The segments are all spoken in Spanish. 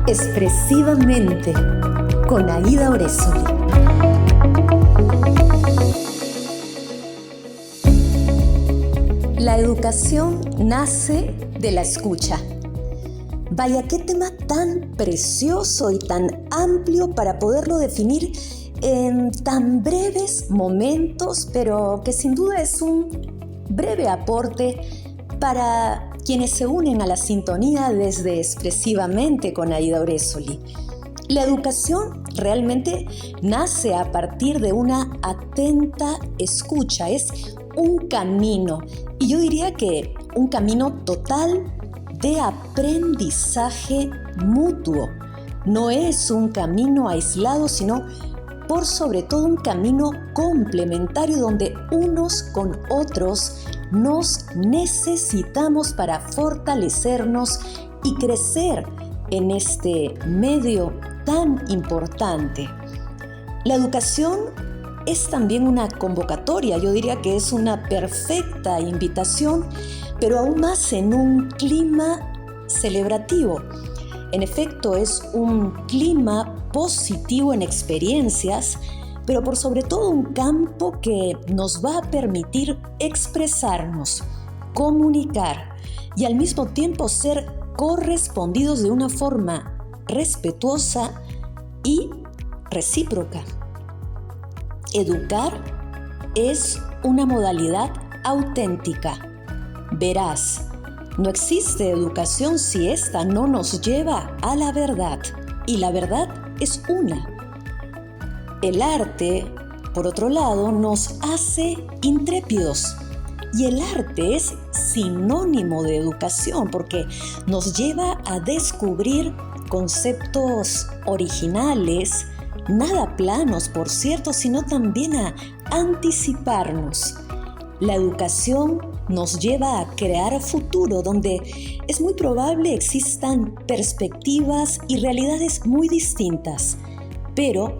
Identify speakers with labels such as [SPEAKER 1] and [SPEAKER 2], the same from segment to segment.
[SPEAKER 1] Expresivamente, con Aida Oresoli. La educación nace de la escucha. Vaya, qué tema tan precioso y tan amplio para poderlo definir en tan breves momentos, pero que sin duda es un breve aporte para quienes se unen a la sintonía desde Expresivamente con Aida Oresoli. La educación realmente nace a partir de una atenta escucha, es un camino, y yo diría que un camino total de aprendizaje mutuo. No es un camino aislado, sino por sobre todo un camino complementario donde unos con otros nos necesitamos para fortalecernos y crecer en este medio tan importante. La educación es también una convocatoria, yo diría que es una perfecta invitación, pero aún más en un clima celebrativo. En efecto, es un clima positivo en experiencias, pero por sobre todo un campo que nos va a permitir expresarnos, comunicar y al mismo tiempo ser correspondidos de una forma respetuosa y recíproca. Educar es una modalidad auténtica, veraz. No existe educación si ésta no nos lleva a la verdad, y la verdad es una. El arte, por otro lado, nos hace intrépidos, y el arte es sinónimo de educación porque nos lleva a descubrir conceptos originales, nada planos, por cierto, sino también a anticiparnos. La educación nos lleva a crear futuro, donde es muy probable existan perspectivas y realidades muy distintas, pero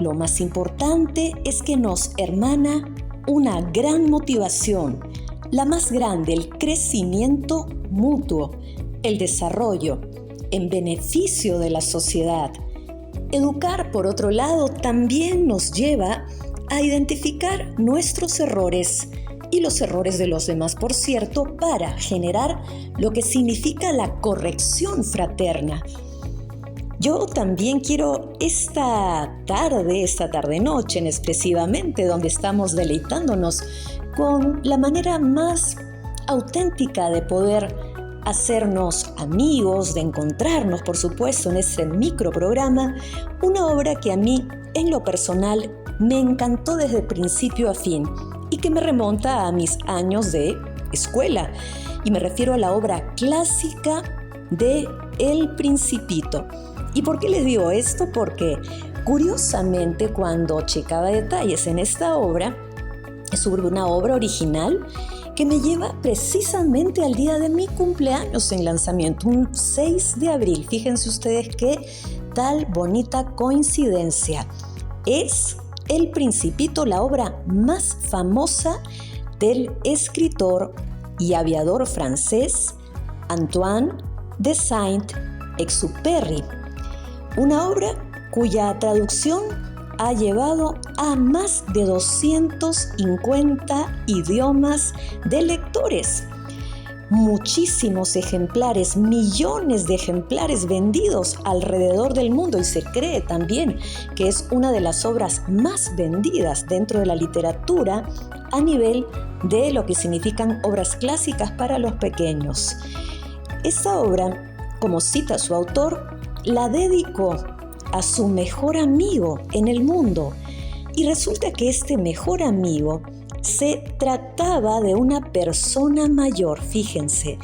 [SPEAKER 1] lo más importante es que nos hermana una gran motivación, la más grande, el crecimiento mutuo, el desarrollo en beneficio de la sociedad. Educar, por otro lado, también nos lleva a identificar nuestros errores y los errores de los demás, por cierto, para generar lo que significa la corrección fraterna. Yo también quiero esta tarde-noche en Expresivamente, donde estamos deleitándonos con la manera más auténtica de poder hacernos amigos, de encontrarnos, por supuesto, en este microprograma, una obra que a mí, en lo personal, me encantó desde principio a fin y que me remonta a mis años de escuela. Y me refiero a la obra clásica de El Principito. ¿Y por qué les digo esto? Porque, curiosamente, cuando checaba detalles en esta obra, es sobre una obra original que me lleva precisamente al día de mi cumpleaños en lanzamiento, un 6 de abril. Fíjense ustedes qué tal bonita coincidencia. Es El Principito, la obra más famosa del escritor y aviador francés Antoine de Saint-Exupéry. Una obra cuya traducción ha llevado a más de 250 idiomas de lectores. Muchísimos ejemplares, millones de ejemplares vendidos alrededor del mundo, y se cree también que es una de las obras más vendidas dentro de la literatura a nivel de lo que significan obras clásicas para los pequeños. Esta obra, como cita su autor, la dedicó a su mejor amigo en el mundo, y resulta que este mejor amigo se trataba de una persona mayor, fíjense,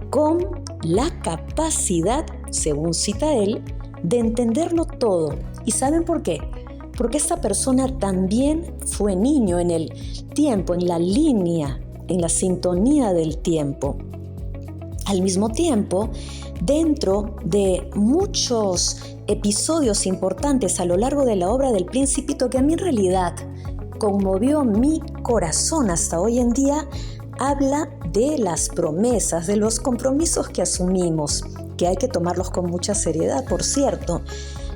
[SPEAKER 1] con la capacidad, según cita él, de entenderlo todo. ¿Y saben por qué? Porque esta persona también fue niño en el tiempo, en la línea, en la sintonía del tiempo. Al mismo tiempo, dentro de muchos episodios importantes a lo largo de la obra del Principito, que a mí en realidad conmovió mi corazón hasta hoy en día, habla de las promesas, de los compromisos que asumimos que hay que tomarlos con mucha seriedad, por cierto.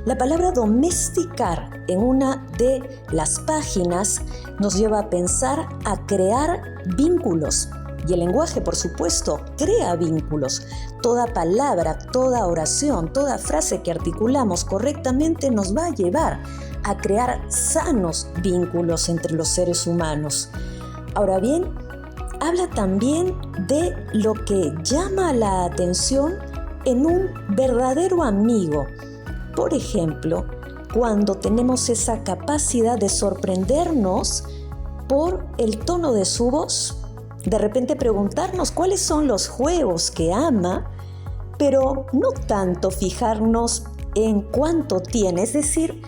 [SPEAKER 1] La palabra domesticar en una de las páginas nos lleva a pensar, a crear vínculos. Y el lenguaje, por supuesto, crea vínculos. Toda palabra, toda oración, toda frase que articulamos correctamente nos va a llevar a crear sanos vínculos entre los seres humanos. Ahora bien, habla también de lo que llama la atención en un verdadero amigo. Por ejemplo, cuando tenemos esa capacidad de sorprendernos por el tono de su voz, de repente preguntarnos cuáles son los juegos que ama, pero no tanto fijarnos en cuánto tiene, es decir,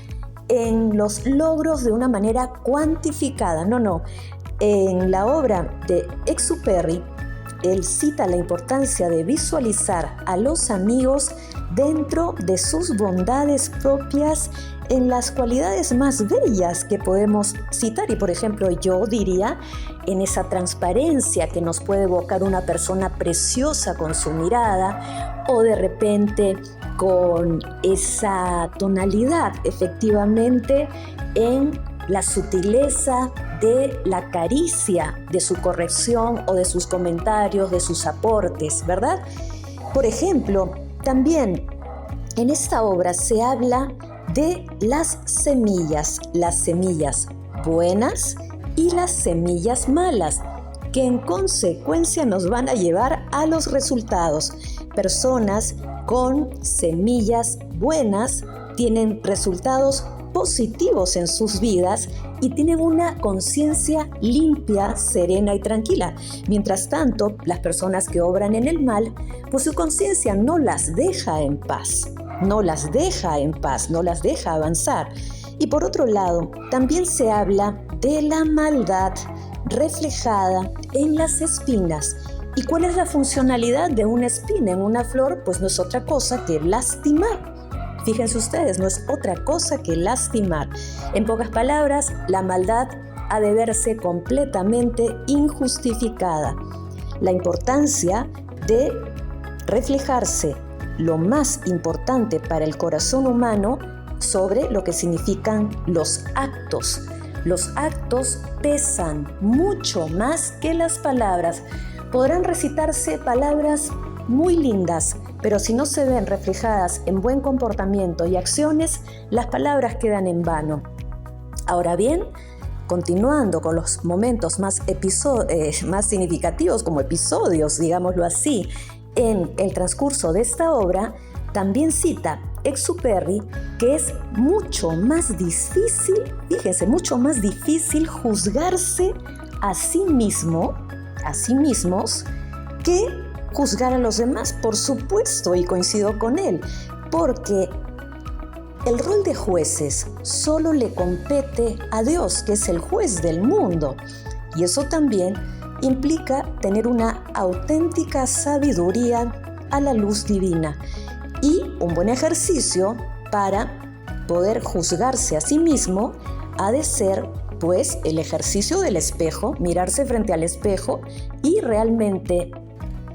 [SPEAKER 1] en los logros de una manera cuantificada. No. En la obra de Exupéry, él cita la importancia de visualizar a los amigos dentro de sus bondades propias, en las cualidades más bellas que podemos citar. Y por ejemplo, yo diría en esa transparencia que nos puede evocar una persona preciosa con su mirada, o de repente con esa tonalidad efectivamente en la sutileza de la caricia de su corrección o de sus comentarios, de sus aportes, ¿verdad? Por ejemplo, también en esta obra se habla de las semillas buenas y las semillas malas, que en consecuencia nos van a llevar a los resultados. Personas con semillas buenas tienen resultados positivos en sus vidas y tienen una conciencia limpia, serena y tranquila. Mientras tanto, las personas que obran en el mal, pues su conciencia no las deja en paz, no las deja avanzar. Y por otro lado, también se habla de la maldad reflejada en las espinas. ¿Y cuál es la funcionalidad de una espina en una flor? Pues no es otra cosa que lastimar. Fíjense ustedes, no es otra cosa que lastimar. En pocas palabras, la maldad ha de verse completamente injustificada. La importancia de reflejarse lo más importante para el corazón humano sobre lo que significan los actos. Los actos pesan mucho más que las palabras. Podrán recitarse palabras muy lindas, pero si no se ven reflejadas en buen comportamiento y acciones, las palabras quedan en vano. Ahora bien, continuando con los momentos más significativos como episodios, digámoslo así, en el transcurso de esta obra, también cita Exupéry que es mucho más difícil, fíjense, mucho más difícil juzgarse a sí mismos que juzgar a los demás, por supuesto, y coincido con él, porque el rol de jueces solo le compete a Dios, que es el juez del mundo, y eso también implica tener una auténtica sabiduría a la luz divina y un buen ejercicio para poder juzgarse a sí mismo ha de ser pues el ejercicio del espejo, mirarse frente al espejo y realmente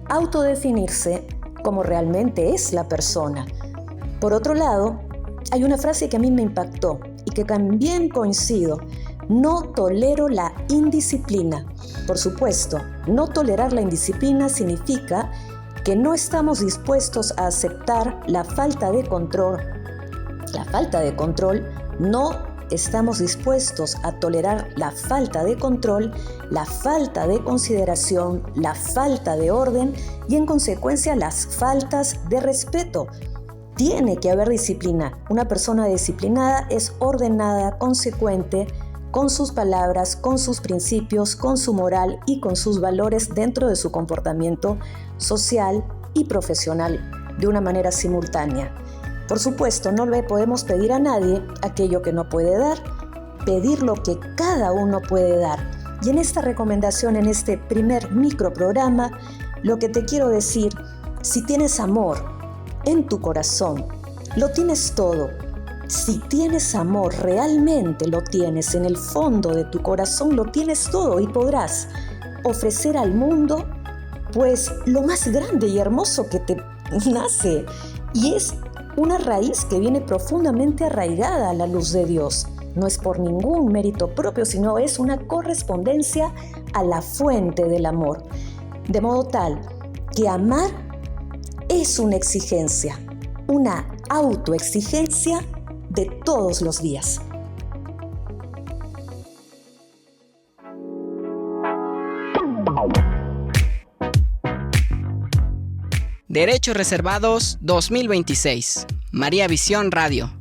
[SPEAKER 1] autodefinirse como realmente es la persona. Por otro lado, hay una frase que a mí me impactó y que también coincido: no tolero la indisciplina. Por supuesto, no tolerar la indisciplina significa que no estamos dispuestos a aceptar la falta de control. No estamos dispuestos a tolerar la falta de control, la falta de consideración, la falta de orden y en consecuencia las faltas de respeto. Tiene que haber disciplina. Una persona disciplinada es ordenada, consecuente con sus palabras, con sus principios, con su moral y con sus valores dentro de su comportamiento social y profesional de una manera simultánea. Por supuesto, no le podemos pedir a nadie aquello que no puede dar, pedir lo que cada uno puede dar. Y en esta recomendación, en este primer microprograma, lo que te quiero decir, si tienes amor en tu corazón, lo tienes todo. Si tienes amor, realmente lo tienes, en el fondo de tu corazón lo tienes todo y podrás ofrecer al mundo pues lo más grande y hermoso que nace y es una raíz que viene profundamente arraigada a la luz de Dios. No es por ningún mérito propio, sino es una correspondencia a la fuente del amor. De modo tal que amar es una exigencia, una autoexigencia de todos los días.
[SPEAKER 2] Derechos Reservados 2026. María Visión Radio.